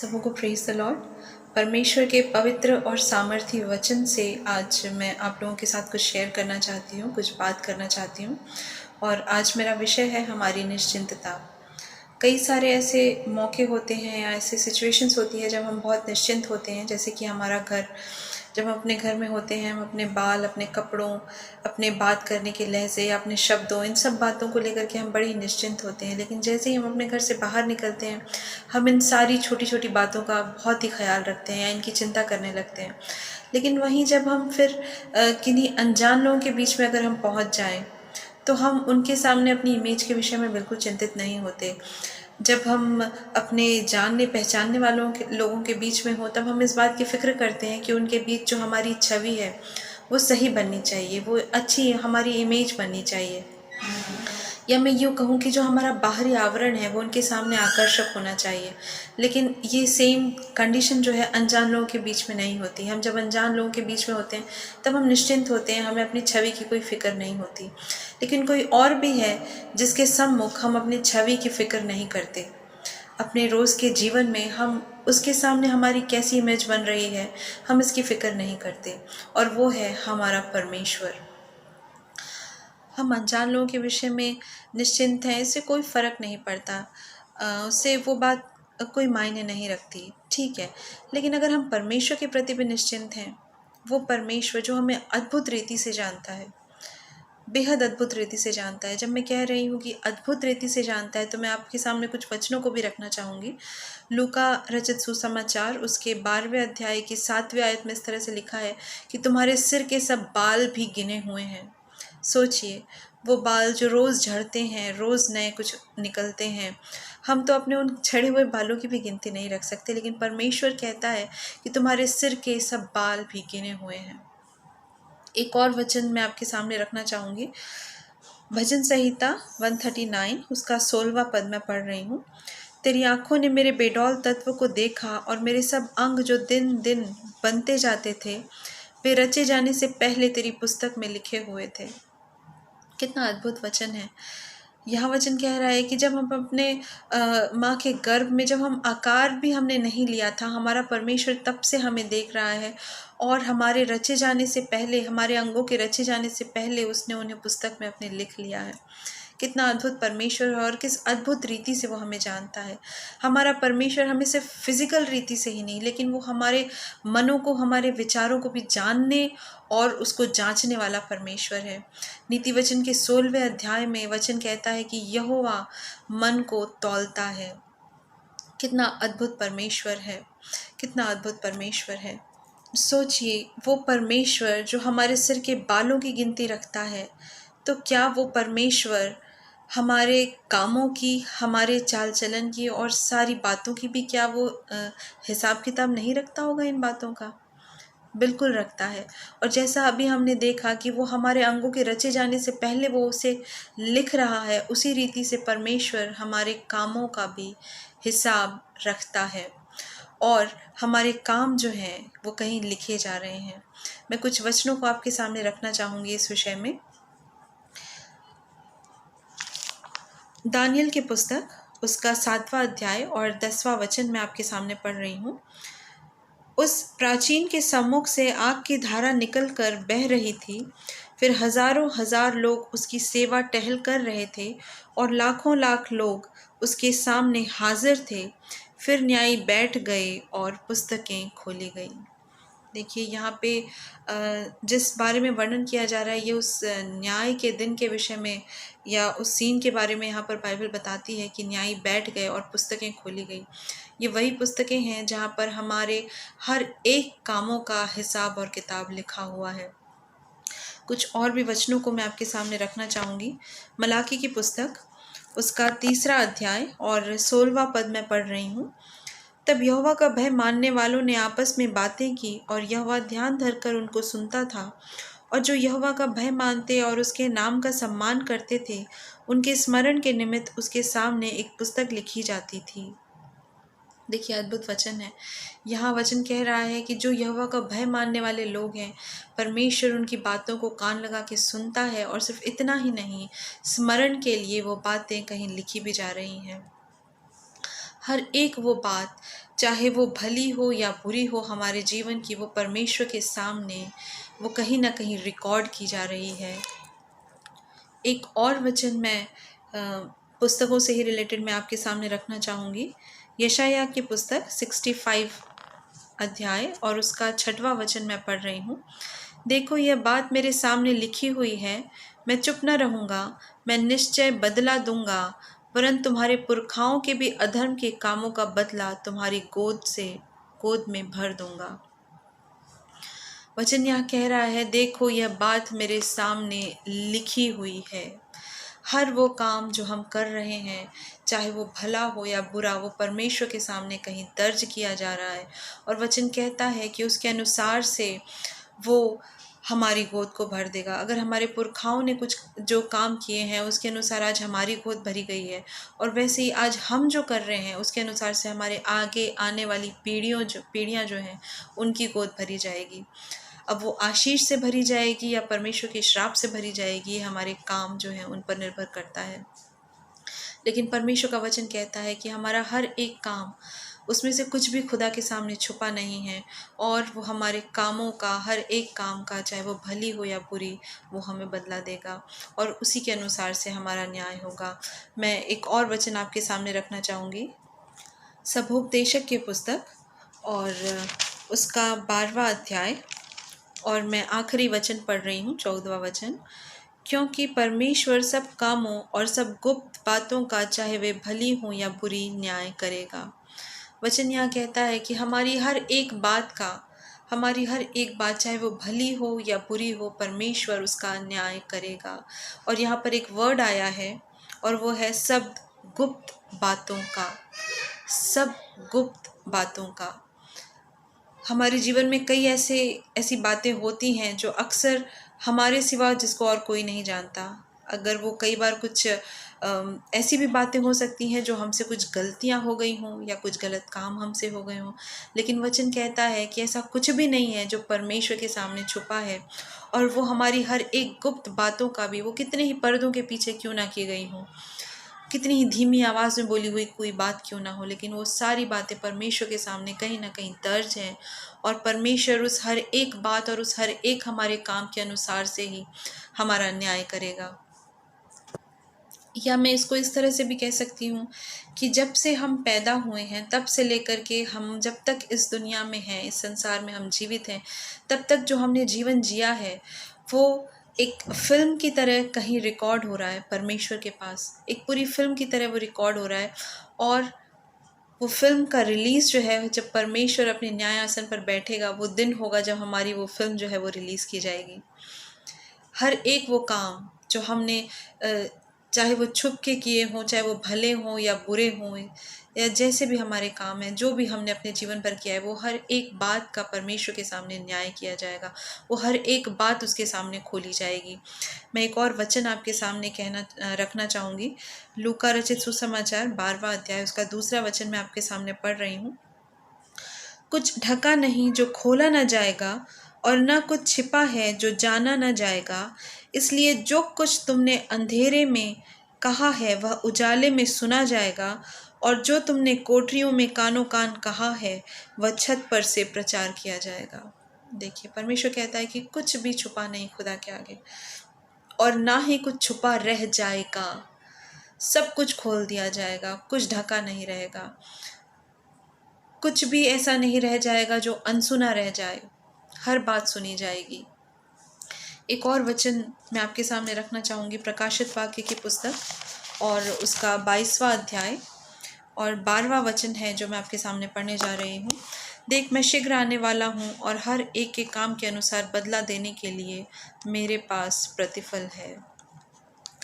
सबों को praise the Lord. परमेश्वर के पवित्र और सामर्थी वचन से आज मैं आप लोगों के साथ कुछ शेयर करना चाहती हूँ, कुछ बात करना चाहती हूँ। और आज मेरा विषय है हमारी निश्चिंतता। कई सारे ऐसे मौके होते हैं या ऐसे सिचुएशंस होती है जब हम बहुत निश्चिंत होते हैं, जैसे कि हमारा घर, जब हम अपने घर में होते हैं, हम अपने बाल, अपने कपड़ों, अपने बात करने के लहजे, अपने शब्दों, इन सब बातों को लेकर के हम बड़ी निश्चिंत होते हैं। लेकिन जैसे ही हम अपने घर से बाहर निकलते हैं, हम इन सारी छोटी छोटी बातों का बहुत ही ख्याल रखते हैं या इनकी चिंता करने लगते हैं। लेकिन वहीं जब हम फिर किन्हीं अनजान लोगों के बीच में अगर हम पहुंच जाएं, तो हम उनके सामने अपनी इमेज के विषय में बिल्कुल चिंतित नहीं होते। जब हम अपने जानने पहचानने वालों के लोगों के बीच में हो, तब हम इस बात की फ़िक्र करते हैं कि उनके बीच जो हमारी छवि है वो सही बननी चाहिए, वो अच्छी हमारी इमेज बननी चाहिए, या मैं यूँ कहूँ कि जो हमारा बाहरी आवरण है वो उनके सामने आकर्षक होना चाहिए। लेकिन ये सेम कंडीशन जो है अनजान लोगों के बीच में नहीं होती। हम जब अनजान लोगों के बीच में होते हैं तब हम निश्चिंत होते हैं, हमें अपनी छवि की कोई फ़िक्र नहीं होती। लेकिन कोई और भी है जिसके सम्मुख हम अपनी छवि की फ़िक्र नहीं करते। अपने रोज़ के जीवन में हम उसके सामने हमारी कैसी इमेज बन रही है, हम इसकी फ़िक्र नहीं करते, और वो है हमारा परमेश्वर। हम अनजान लोगों के विषय में निश्चिंत हैं, इससे कोई फ़र्क नहीं पड़ता, उससे वो बात कोई मायने नहीं रखती, ठीक है। लेकिन अगर हम परमेश्वर के प्रति भी निश्चिंत हैं, वो परमेश्वर जो हमें अद्भुत रीति से जानता है, बेहद अद्भुत रीति से जानता है। जब मैं कह रही हूँ कि अद्भुत रीति से जानता है, तो मैं आपके सामने कुछ वचनों को भी रखना चाहूँगी। लूका रचित सुसमाचार उसके 12वें अध्याय की 7वें आयत में इस तरह से लिखा है कि तुम्हारे सिर के सब बाल भी गिने हुए हैं। सोचिए, वो बाल जो रोज़ झड़ते हैं, रोज़ नए कुछ निकलते हैं। हम तो अपने उन झड़े हुए बालों की भी गिनती नहीं रख सकते, लेकिन परमेश्वर कहता है कि तुम्हारे सिर के सब बाल भी गिने हुए हैं। एक और वचन मैं आपके सामने रखना चाहूँगी। भजन संहिता 139 उसका 16वां पद मैं पढ़ रही हूँ। तेरी आँखों ने मेरे बेडौल तत्व को देखा, और मेरे सब अंग जो दिन दिन बनते जाते थे, वे रचे जाने से पहले तेरी पुस्तक में लिखे हुए थे। कितना अद्भुत वचन है। यह वचन कह रहा है कि जब हम अपने माँ के गर्भ में, जब हम आकार भी हमने नहीं लिया था, हमारा परमेश्वर तब से हमें देख रहा है, और हमारे रचे जाने से पहले, हमारे अंगों के रचे जाने से पहले उसने उन्हें पुस्तक में अपने लिख लिया है। कितना अद्भुत परमेश्वर है, और किस अद्भुत रीति से वो हमें जानता है। हमारा परमेश्वर हमें सिर्फ फिजिकल रीति से ही नहीं, लेकिन वो हमारे मनों को, हमारे विचारों को भी जानने और उसको जांचने वाला परमेश्वर है। नीति वचन के 16वें अध्याय में वचन कहता है कि यहोवा मन को तौलता है। कितना अद्भुत परमेश्वर है, कितना अद्भुत परमेश्वर है। सोचिए, वो परमेश्वर जो हमारे सिर के बालों की गिनती रखता है, तो क्या वो परमेश्वर हमारे कामों की, हमारे चाल चलन की और सारी बातों की भी क्या वो हिसाब किताब नहीं रखता होगा? इन बातों का बिल्कुल रखता है। और जैसा अभी हमने देखा कि वो हमारे अंगों के रचे जाने से पहले वो उसे लिख रहा है, उसी रीति से परमेश्वर हमारे कामों का भी हिसाब रखता है, और हमारे काम जो हैं वो कहीं लिखे जा रहे हैं। मैं कुछ वचनों को आपके सामने रखना चाहूँगी इस विषय में। दानियल की पुस्तक उसका 7वां अध्याय और 10वां वचन मैं आपके सामने पढ़ रही हूँ। उस प्राचीन के सम्मुख से आग की धारा निकलकर बह रही थी। फिर हजारों हजार लोग उसकी सेवा टहल कर रहे थे, और लाखों लाख लोग उसके सामने हाजिर थे। फिर न्यायी बैठ गए और पुस्तकें खोली गईं। देखिए, यहाँ पे जिस बारे में वर्णन किया जा रहा है, ये उस न्याय के दिन के विषय में या उस सीन के बारे में यहाँ पर बाइबल बताती है कि न्यायी बैठ गए और पुस्तकें खोली गई। ये वही पुस्तकें हैं जहाँ पर हमारे हर एक कामों का हिसाब और किताब लिखा हुआ है। कुछ और भी वचनों को मैं आपके सामने रखना चाहूँगी। मलाकी की पुस्तक उसका 3रा अध्याय और 16वां पद मैं पढ़ रही हूँ। तब यहोवा का भय मानने वालों ने आपस में बातें की, और यहोवा ध्यान धरकर उनको सुनता था। और जो यहोवा का भय मानते और उसके नाम का सम्मान करते थे, उनके स्मरण के निमित्त उसके सामने एक पुस्तक लिखी जाती थी। देखिए, अद्भुत वचन है। यहाँ वचन कह रहा है कि जो यहोवा का भय मानने वाले लोग हैं, परमेश्वर उनकी बातों को कान लगा के सुनता है, और सिर्फ इतना ही नहीं, स्मरण के लिए वो बातें कहीं लिखी भी जा रही हैं। हर एक वो बात, चाहे वो भली हो या बुरी हो हमारे जीवन की, वो परमेश्वर के सामने वो कहीं ना कहीं रिकॉर्ड की जा रही है। एक और वचन मैं पुस्तकों से ही रिलेटेड मैं आपके सामने रखना चाहूँगी। यशायाह की पुस्तक 65 अध्याय और उसका 6वां वचन मैं पढ़ रही हूँ। देखो, यह बात मेरे सामने लिखी हुई है, मैं चुप न रहूँगा, मैं निश्चय बदला दूंगा, वरन तुम्हारे पुरखाओं के भी अधर्म के कामों का बदला तुम्हारी गोद में भर दूंगा। वचन यहाँ कह रहा है, देखो यह बात मेरे सामने लिखी हुई है। हर वो काम जो हम कर रहे हैं, चाहे वो भला हो या बुरा, वो परमेश्वर के सामने कहीं दर्ज किया जा रहा है और वचन कहता है कि उसके अनुसार से वो हमारी गोद को भर देगा। अगर हमारे पुरखाओं ने कुछ जो काम किए हैं उसके अनुसार आज हमारी गोद भरी गई है, और वैसे ही आज हम जो कर रहे हैं उसके अनुसार से हमारे आगे आने वाली पीढ़ियाँ जो हैं उनकी गोद भरी जाएगी। अब वो आशीष से भरी जाएगी या परमेश्वर के श्राप से भरी जाएगी, हमारे काम जो है उन पर निर्भर करता है। लेकिन परमेश्वर का वचन कहता है कि हमारा हर एक काम, उसमें से कुछ भी खुदा के सामने छुपा नहीं है, और वो हमारे कामों का, हर एक काम का, चाहे वो भली हो या बुरी, वो हमें बदला देगा और उसी के अनुसार से हमारा न्याय होगा। मैं एक और वचन आपके सामने रखना चाहूँगी, सभोपदेशक की पुस्तक और उसका 12वां अध्याय और मैं आखिरी वचन पढ़ रही हूँ, 14वां वचन। क्योंकि परमेश्वर सब कामों और सब गुप्त बातों का, चाहे वे भली हो या बुरी, न्याय करेगा। वचन यहाँ कहता है कि हमारी हर एक बात का, हमारी हर एक बात चाहे वो भली हो या बुरी हो, परमेश्वर उसका न्याय करेगा। और यहाँ पर एक वर्ड आया है और वो है सब गुप्त बातों का। सब गुप्त बातों का। हमारे जीवन में कई ऐसी बातें होती हैं जो अक्सर हमारे सिवा जिसको और कोई नहीं जानता। अगर वो कई बार कुछ ऐसी भी बातें हो सकती हैं जो हमसे कुछ गलतियां हो गई हों या कुछ गलत काम हमसे हो गए हों, लेकिन वचन कहता है कि ऐसा कुछ भी नहीं है जो परमेश्वर के सामने छुपा है। और वो हमारी हर एक गुप्त बातों का भी, वो कितने ही पर्दों के पीछे क्यों ना की गई हों, कितनी ही धीमी आवाज़ में बोली हुई कोई बात क्यों ना हो, लेकिन वो सारी बातें परमेश्वर के सामने कहीं ना कहीं दर्ज हैं। और परमेश्वर उस हर एक बात और उस हर एक हमारे काम के अनुसार से ही हमारा न्याय करेगा। या मैं इसको इस तरह से भी कह सकती हूँ कि जब से हम पैदा हुए हैं तब से लेकर के हम जब तक इस दुनिया में हैं, इस संसार में हम जीवित हैं, तब तक जो हमने जीवन जिया है वो एक फिल्म की तरह कहीं रिकॉर्ड हो रहा है परमेश्वर के पास। एक पूरी फिल्म की तरह वो रिकॉर्ड हो रहा है, और वो फिल्म का रिलीज़ जो है, जब परमेश्वर अपने न्याय आसन पर बैठेगा, वो दिन होगा जब हमारी वो फिल्म जो है वो रिलीज़ की जाएगी। हर एक वो काम जो हमने चाहे वो छुप के किए हों, चाहे वो भले हों या बुरे हों, या जैसे भी हमारे काम हैं, जो भी हमने अपने जीवन पर किया है, वो हर एक बात का परमेश्वर के सामने न्याय किया जाएगा। वो हर एक बात उसके सामने खोली जाएगी। मैं एक और वचन आपके सामने रखना चाहूँगी। लूका रचित सुसमाचार 12वां अध्याय उसका 2रा वचन मैं आपके सामने पढ़ रही हूँ। कुछ ढका नहीं जो खोला न जाएगा, और न कुछ छिपा है जो जाना न जाएगा। इसलिए जो कुछ तुमने अंधेरे में कहा है वह उजाले में सुना जाएगा, और जो तुमने कोठरियों में कानों कान कहा है वह छत पर से प्रचार किया जाएगा। देखिए, परमेश्वर कहता है कि कुछ भी छुपा नहीं खुदा के आगे, और ना ही कुछ छुपा रह जाएगा। सब कुछ खोल दिया जाएगा, कुछ ढका नहीं रहेगा, कुछ भी ऐसा नहीं रह जाएगा जो अनसुना रह जाए, हर बात सुनी जाएगी। एक और वचन मैं आपके सामने रखना चाहूँगी, प्रकाशित वाक्य की पुस्तक और उसका 22वां अध्याय और 12वां वचन है जो मैं आपके सामने पढ़ने जा रही हूँ। देख, मैं शीघ्र आने वाला हूँ, और हर एक के काम के अनुसार बदला देने के लिए मेरे पास प्रतिफल है।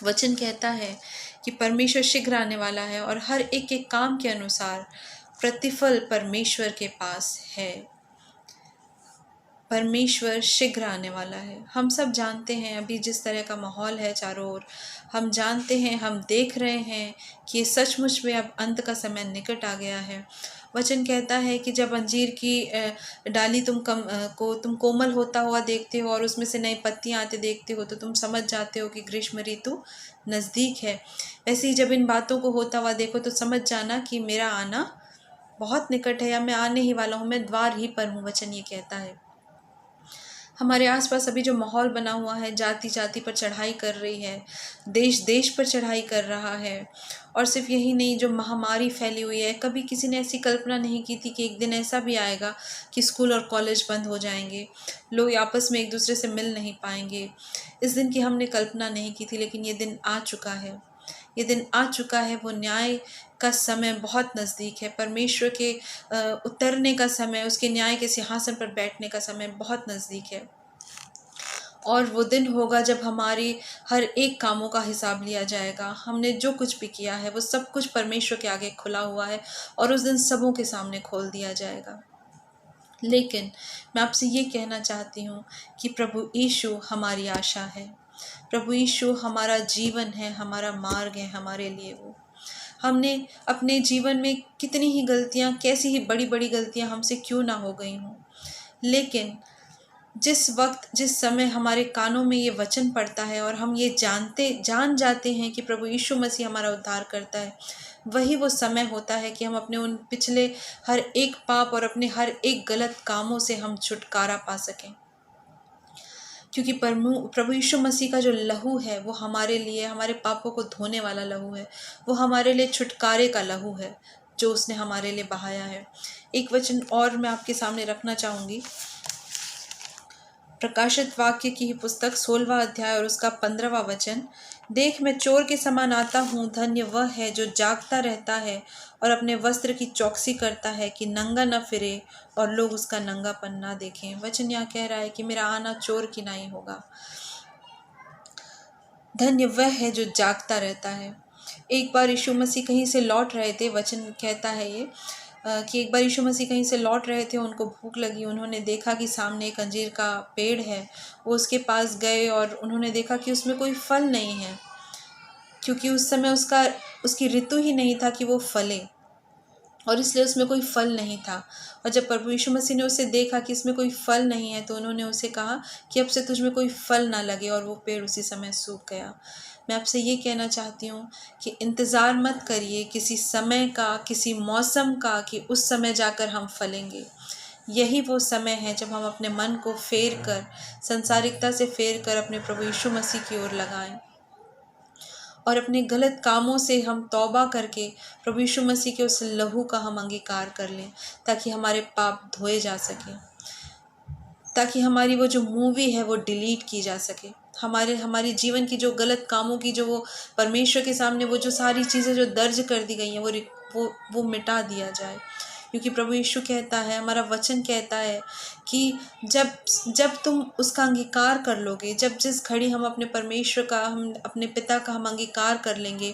वचन कहता है कि परमेश्वर शीघ्र आने वाला है और हर एक के काम के अनुसार प्रतिफल परमेश्वर के पास है। परमेश्वर शीघ्र आने वाला है। हम सब जानते हैं अभी जिस तरह का माहौल है चारों ओर, हम जानते हैं, हम देख रहे हैं कि ये सचमुच में अब अंत का समय निकट आ गया है। वचन कहता है कि जब अंजीर की डाली तुम कोमल होता हुआ देखते हो और उसमें से नई पत्तियां आते देखते हो, तो तुम समझ जाते हो कि ग्रीष्म ऋतु नज़दीक है। वैसे ही जब इन बातों को होता हुआ देखो तो समझ जाना कि मेरा आना बहुत निकट है, या मैं आने ही वाला हूँ, मैं द्वार ही पर हूँ, वचन ये कहता है। हमारे आसपास अभी जो माहौल बना हुआ है, जाति जाति पर चढ़ाई कर रही है, देश देश पर चढ़ाई कर रहा है, और सिर्फ यही नहीं, जो महामारी फैली हुई है, कभी किसी ने ऐसी कल्पना नहीं की थी कि एक दिन ऐसा भी आएगा कि स्कूल और कॉलेज बंद हो जाएंगे, लोग आपस में एक दूसरे से मिल नहीं पाएंगे। इस दिन की हमने कल्पना नहीं की थी, लेकिन ये दिन आ चुका है। ये दिन आ चुका है। वो न्याय का समय बहुत नज़दीक है। परमेश्वर के उतरने का समय, उसके न्याय के सिंहासन पर बैठने का समय बहुत नज़दीक है। और वो दिन होगा जब हमारी हर एक कामों का हिसाब लिया जाएगा। हमने जो कुछ भी किया है वो सब कुछ परमेश्वर के आगे खुला हुआ है, और उस दिन सबों के सामने खोल दिया जाएगा। लेकिन मैं आपसे ये कहना चाहती हूँ कि प्रभु यीशु हमारी आशा है। प्रभु यीशु हमारा जीवन है, हमारा मार्ग है हमारे लिए। वो हमने अपने जीवन में कितनी ही गलतियाँ, कैसी ही बड़ी बड़ी गलतियाँ हमसे क्यों ना हो गई हों, लेकिन जिस वक्त, जिस समय हमारे कानों में ये वचन पड़ता है और हम ये जान जाते हैं कि प्रभु यीशु मसीह हमारा उद्धार करता है, वही वो समय होता है कि हम अपने उन पिछले हर एक पाप और अपने हर एक गलत कामों से हम छुटकारा पा सकें। क्योंकि प्रभु यीशु मसीह का जो लहू है वो हमारे लिए, हमारे पापों को धोने वाला लहू है। वो हमारे लिए छुटकारे का लहू है जो उसने हमारे लिए बहाया है। एक वचन और मैं आपके सामने रखना चाहूँगी। प्रकाशित वाक्य की ही पुस्तक 16वां अध्याय और उसका 15वां वचन। देख, मैं चोर के समान आता हूँ, धन्य वह है जो जागता रहता है और अपने वस्त्र की चौकसी करता है कि नंगा न फिरे और लोग उसका नंगापन ना देखें। वचन यहाँ कह रहा है कि मेरा आना चोर की नहीं होगा। धन्य वह है जो जागता रहता है। एक बार यीशु मसीह कहीं से लौट रहे थे, वचन कहता है ये कि एक बार यीशु मसीह कहीं से लौट रहे थे, उनको भूख लगी, उन्होंने देखा कि सामने एक अंजीर का पेड़ है। वो उसके पास गए और उन्होंने देखा कि उसमें कोई फल नहीं है, क्योंकि उस समय उसकी ऋतु ही नहीं था कि वो फले, और इसलिए उसमें कोई फल नहीं था। और जब प्रभु यीशु मसीह ने उसे देखा कि इसमें कोई फल नहीं है, तो उन्होंने उसे कहा कि अब से तुझमें कोई फल ना लगे, और वो पेड़ उसी समय सूख गया। मैं आपसे ये कहना चाहती हूँ कि इंतज़ार मत करिए किसी समय का, किसी मौसम का, कि उस समय जाकर हम फलेंगे। यही वो समय है जब हम अपने मन को फेर कर, संसारिकता से फेर कर अपने प्रभु यीशु मसीह की ओर लगाएं, और अपने गलत कामों से हम तौबा करके प्रभु यीशु मसीह के उस लहू का हम अंगीकार कर लें, ताकि हमारे पाप धोए जा सके, ताकि हमारी वो जो मूवी है वो डिलीट की जा सके। हमारी जीवन की जो गलत कामों की, जो वो परमेश्वर के सामने वो जो सारी चीज़ें जो दर्ज कर दी गई हैं, वो मिटा दिया जाए। क्योंकि प्रभु यीशु कहता है, हमारा वचन कहता है कि जब जब तुम उसका अंगीकार कर लोगे, जब जिस घड़ी हम अपने परमेश्वर का, हम अपने पिता का हम अंगीकार कर लेंगे,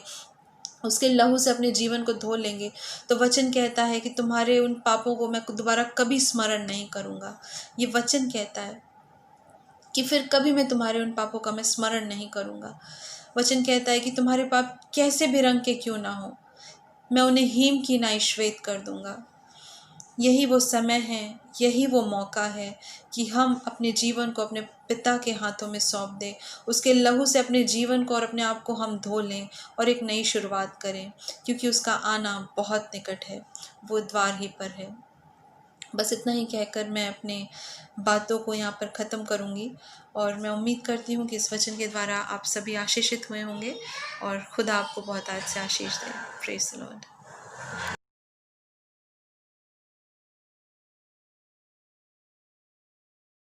उसके लहू से अपने जीवन को धो लेंगे, तो वचन कहता है कि तुम्हारे उन पापों को मैं दोबारा कभी स्मरण नहीं करूँगा। ये वचन कहता है कि फिर कभी मैं तुम्हारे उन पापों का मैं स्मरण नहीं करूँगा। वचन कहता है कि तुम्हारे पाप कैसे भी रंग के क्यों ना हो, मैं उन्हें हीम की नाई श्वेत कर दूँगा। यही वो समय है, यही वो मौका है कि हम अपने जीवन को अपने पिता के हाथों में सौंप दें, उसके लहू से अपने जीवन को और अपने आप को हम धो लें और एक नई शुरुआत करें, क्योंकि उसका आना बहुत निकट है, वो द्वार ही पर है। बस इतना ही कहकर मैं अपने बातों को यहाँ पर ख़त्म करूँगी, और मैं उम्मीद करती हूँ कि इस वचन के द्वारा आप सभी आशीषित हुए होंगे, और खुदा आपको बहुत आज से आशीष दे। Praise the Lord.